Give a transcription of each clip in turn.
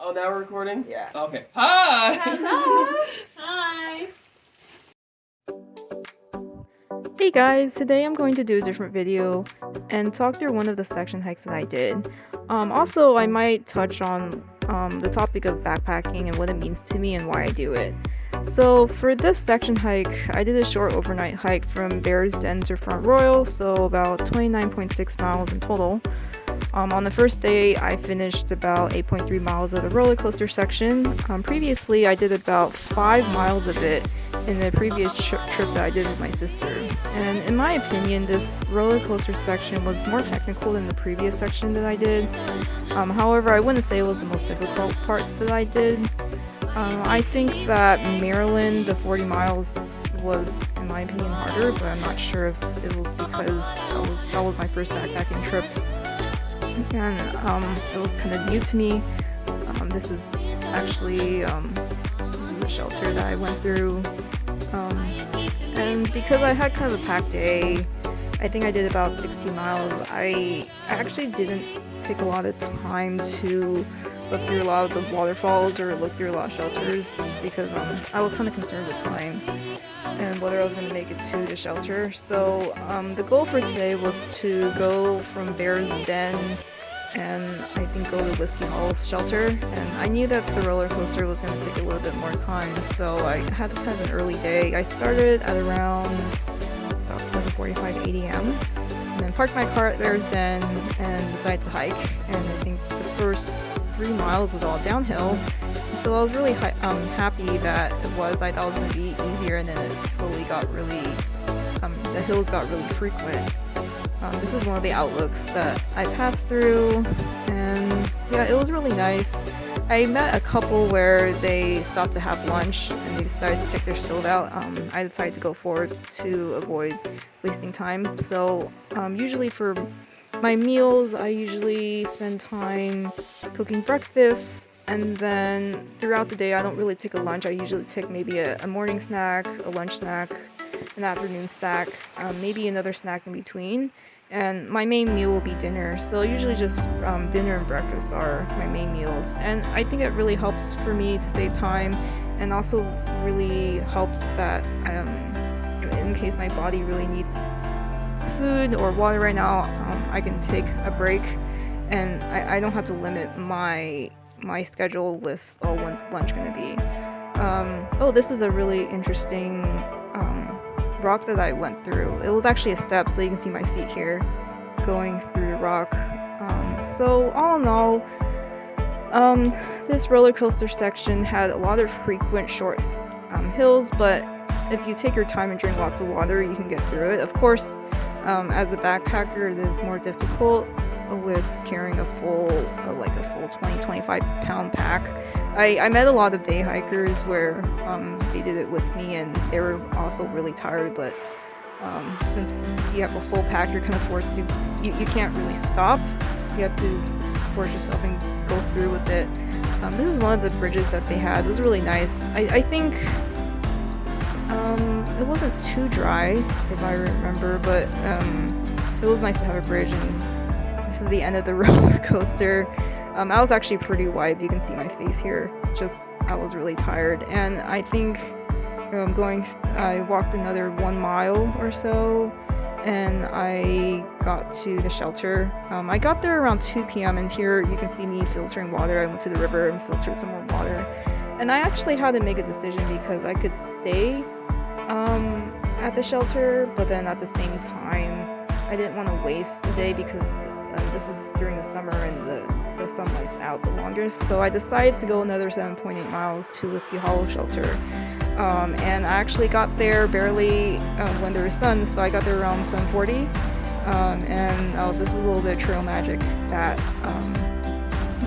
Oh, now we're recording? Yeah. Okay. Hi! Hello! Hi! Hey guys, today I'm going to do a different video and talk through one of the section hikes that I did. Also, I might touch on the topic of backpacking and what it means to me and why I do it. So for this section hike, I did a short overnight hike from Bears Den to Front Royal, so about 29.6 miles in total. On the first day, I finished about 8.3 miles of the roller coaster section. Previously, I did about 5 miles of it in the previous trip that I did with my sister. And in my opinion, this roller coaster section was more technical than the previous section that I did. However, I wouldn't say it was the most difficult part that I did. I think that Maryland, the 40 miles, was, in my opinion, harder, but I'm not sure if it was because that was my first backpacking trip. And it was kind of new to me. This is actually the shelter that I went through. And because I had kind of a packed day, I think I did about 60 miles. I actually didn't take a lot of time to look through a lot of the waterfalls or look through a lot of shelters, just because I was kind of concerned with time and whether I was going to make it to the shelter. So the goal for today was to go from Bears Den and I think go to Whiskey Hollow shelter, and I knew that the roller coaster was going to take a little bit more time, so I had kind of an early day. I started at around about 7:45 8 a.m. and then parked my car at Bears Den and decided to hike, and I think the first 3 miles was all downhill. So I was really happy that it was. I thought it was going to be easier, and then it slowly got really, the hills got really frequent. This is one of the outlooks that I passed through, and yeah, it was really nice. I met a couple where they stopped to have lunch and they decided to take their stove out. I decided to go forward to avoid wasting time. So usually for my meals, I usually spend time cooking breakfast, and then throughout the day I don't really take a lunch. I usually take maybe a morning snack, a lunch snack, an afternoon snack, maybe another snack in between, and my main meal will be dinner. So usually just dinner and breakfast are my main meals, and I think it really helps for me to save time, and also really helps that in case my body really needs food or water right now, I can take a break, and I don't have to limit my schedule with when's lunch gonna be. Oh, this is a really interesting rock that I went through. It was actually a step, so you can see my feet here going through the rock. So all in all, this roller coaster section had a lot of frequent short hills, but if you take your time and drink lots of water, you can get through it. Of course, as a backpacker, it is more difficult with carrying a full 20-25 pound pack. I met a lot of day hikers where they did it with me, and they were also really tired, but since you have a full pack, you're kind of forced to, you can't really stop. You have to force yourself and go through with it. This is one of the bridges that they had. It was really nice. I think it wasn't too dry, if I remember, but it was nice to have a bridge. And this is the end of the roller coaster. I was actually pretty wiped. You can see my face here. Just, I was really tired, and I think I walked another 1 mile or so, and I got to the shelter. I got there around 2 p.m. and here you can see me filtering water. I went to the river and filtered some more water, and I actually had to make a decision because I could stay at the shelter, but then at the same time I didn't want to waste the day because this is during the summer and the sunlight's out the longest. So I decided to go another 7.8 miles to Whiskey Hollow shelter, and I actually got there barely when there was sun, so I got there around 7:40, and this is a little bit of trail magic that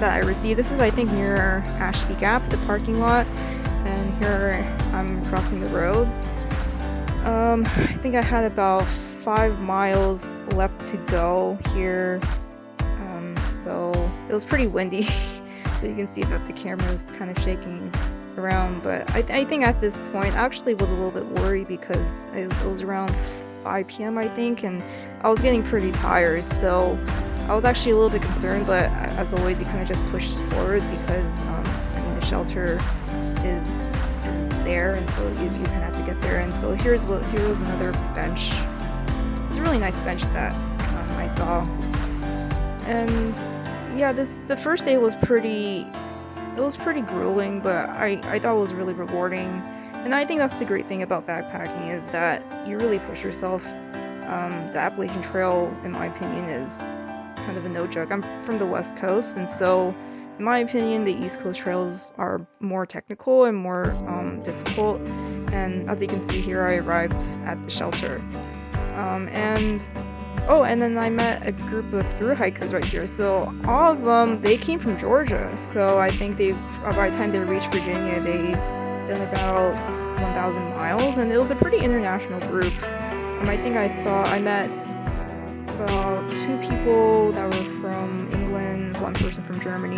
I received. This is, I think, near Ashby Gap, the parking lot, and here I'm crossing the road. I think I had about 5 miles left to go here, so it was pretty windy, so you can see that the camera is kind of shaking around, but I think at this point I actually was a little bit worried because it was around 5 p.m. I think, and I was getting pretty tired, so I was actually a little bit concerned, but as always you kind of just push forward because shelter is there, and so you kind of have to get there. And so here was another bench. It's a really nice bench that I saw. And yeah, the first day was pretty grueling, but I thought it was really rewarding. And I think that's the great thing about backpacking, is that you really push yourself. The Appalachian Trail, in my opinion, is kind of a no joke. I'm from the West Coast, and so in my opinion, the East Coast trails are more technical and more difficult. And as you can see here, I arrived at the shelter. And then I met a group of thru hikers right here. So all of them, they came from Georgia. So I think by the time they reached Virginia, they'd done about 1,000 miles, and it was a pretty international group. I think I met about 2 people that were from England, 1 person from Germany.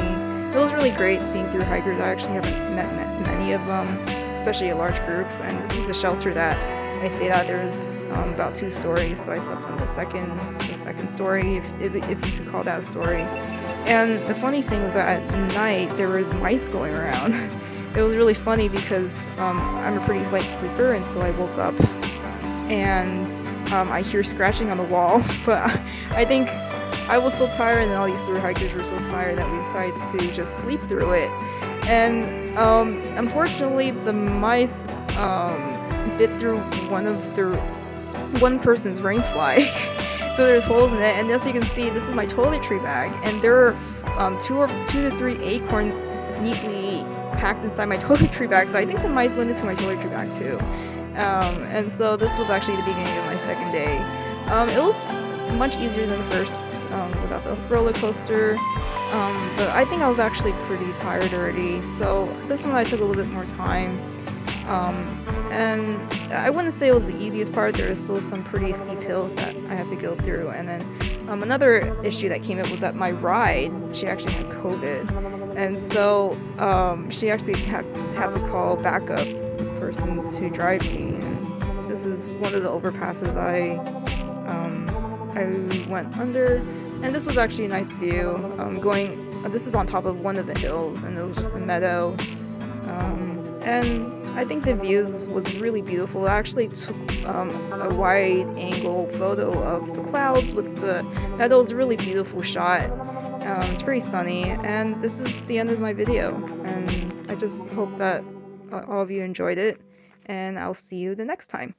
It was really great seeing thru hikers. I actually haven't met many of them, especially a large group. And this was a shelter that I stayed at. There was about 2 stories, so I slept on the second story, if you could call that a story. And the funny thing was that at night there was mice going around. It was really funny because I'm a pretty light sleeper, and so I woke up and I hear scratching on the wall, but I think I was so tired, and all these thru hikers were so tired, that we decided to just sleep through it. And unfortunately, the mice bit through one person's rain fly. So there's holes in it, and as you can see, this is my toiletry bag, and there are 2 to 3 acorns neatly packed inside my toiletry bag. So I think the mice went into my toiletry bag too. And so this was actually the beginning of my second day. It was much easier than the first, without the roller coaster. But I think I was actually pretty tired already. So this one I took a little bit more time. And I wouldn't say it was the easiest part. There were still some pretty steep hills that I had to go through. And then another issue that came up was that my ride, she actually had COVID. And so she actually had to call backup person to drive me. And this is one of the overpasses I went under. And this was actually a nice view. This is on top of one of the hills, and it was just a meadow. And I think the views was really beautiful. I actually took a wide angle photo of the clouds with the meadow. It's a really beautiful shot. It's pretty sunny, and this is the end of my video. And I just hope that all of you enjoyed it, and I'll see you the next time.